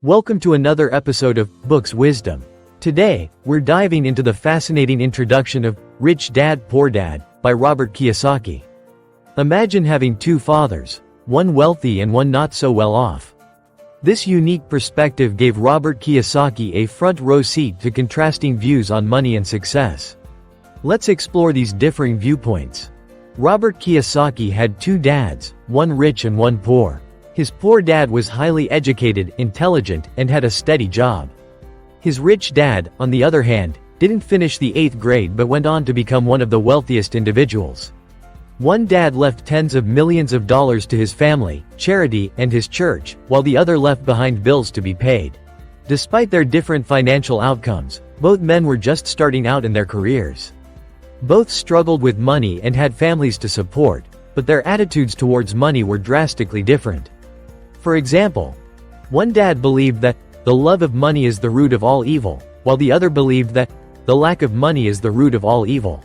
Welcome to another episode of Books Wisdom. Today, we're diving into the fascinating introduction of Rich Dad, Poor Dad by Robert Kiyosaki. Imagine having two fathers, one wealthy and one not so well off. This unique perspective gave Robert Kiyosaki a front row seat to contrasting views on money and success. Let's explore these differing viewpoints. Robert Kiyosaki had two dads, one rich and one poor. His poor dad was highly educated, intelligent, and had a steady job. His rich dad, on the other hand, didn't finish the 8th grade but went on to become one of the wealthiest individuals. One dad left tens of millions of dollars to his family, charity, and his church, while the other left behind bills to be paid. Despite their different financial outcomes, both men were just starting out in their careers. Both struggled with money and had families to support, but their attitudes towards money were drastically different. For example, one dad believed that the love of money is the root of all evil, while the other believed that the lack of money is the root of all evil.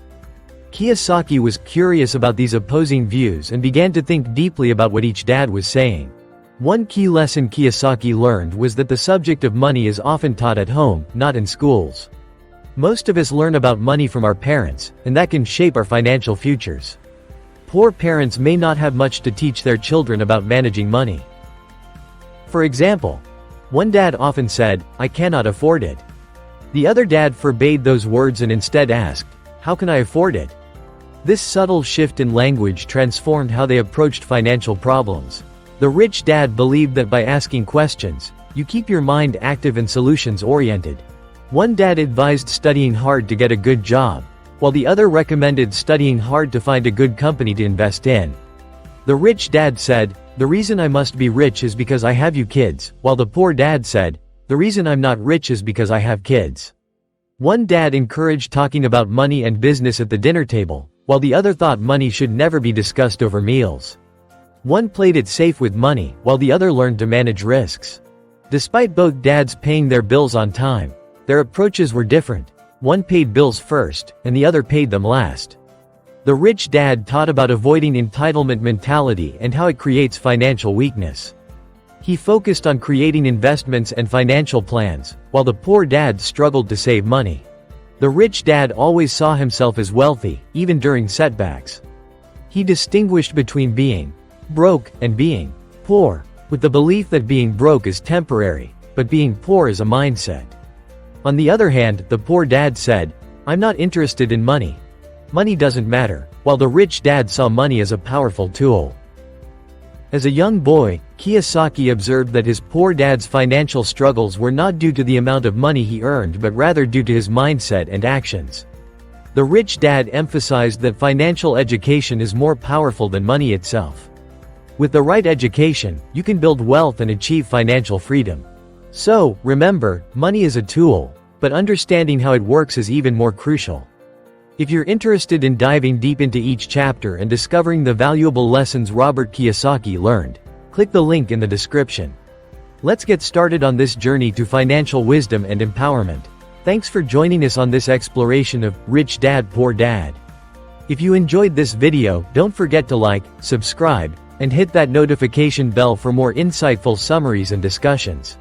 Kiyosaki was curious about these opposing views and began to think deeply about what each dad was saying. One key lesson Kiyosaki learned was that the subject of money is often taught at home, not in schools. Most of us learn about money from our parents, and that can shape our financial futures. Poor parents may not have much to teach their children about managing money. For example, one dad often said, "I cannot afford it." The other dad forbade those words and instead asked, "How can I afford it?" This subtle shift in language transformed how they approached financial problems. The rich dad believed that by asking questions, you keep your mind active and solutions-oriented. One dad advised studying hard to get a good job, while the other recommended studying hard to find a good company to invest in. The rich dad said, "The reason I must be rich is because I have you kids," while the poor dad said, "The reason I'm not rich is because I have kids." One dad encouraged talking about money and business at the dinner table, while the other thought money should never be discussed over meals. One played it safe with money, while the other learned to manage risks. Despite both dads paying their bills on time, their approaches were different. One paid bills first, and the other paid them last. The rich dad taught about avoiding entitlement mentality and how it creates financial weakness. He focused on creating investments and financial plans, while the poor dad struggled to save money. The rich dad always saw himself as wealthy, even during setbacks. He distinguished between being broke and being poor, with the belief that being broke is temporary, but being poor is a mindset. On the other hand, the poor dad said, "I'm not interested in money. Money doesn't matter," while the rich dad saw money as a powerful tool. As a young boy, Kiyosaki observed that his poor dad's financial struggles were not due to the amount of money he earned but rather due to his mindset and actions. The rich dad emphasized that financial education is more powerful than money itself. With the right education, you can build wealth and achieve financial freedom. So, remember, money is a tool, but understanding how it works is even more crucial. If you're interested in diving deep into each chapter and discovering the valuable lessons Robert Kiyosaki learned, click the link in the description. Let's get started on this journey to financial wisdom and empowerment. Thanks for joining us on this exploration of Rich Dad, Poor Dad. If you enjoyed this video, don't forget to like, subscribe, and hit that notification bell for more insightful summaries and discussions.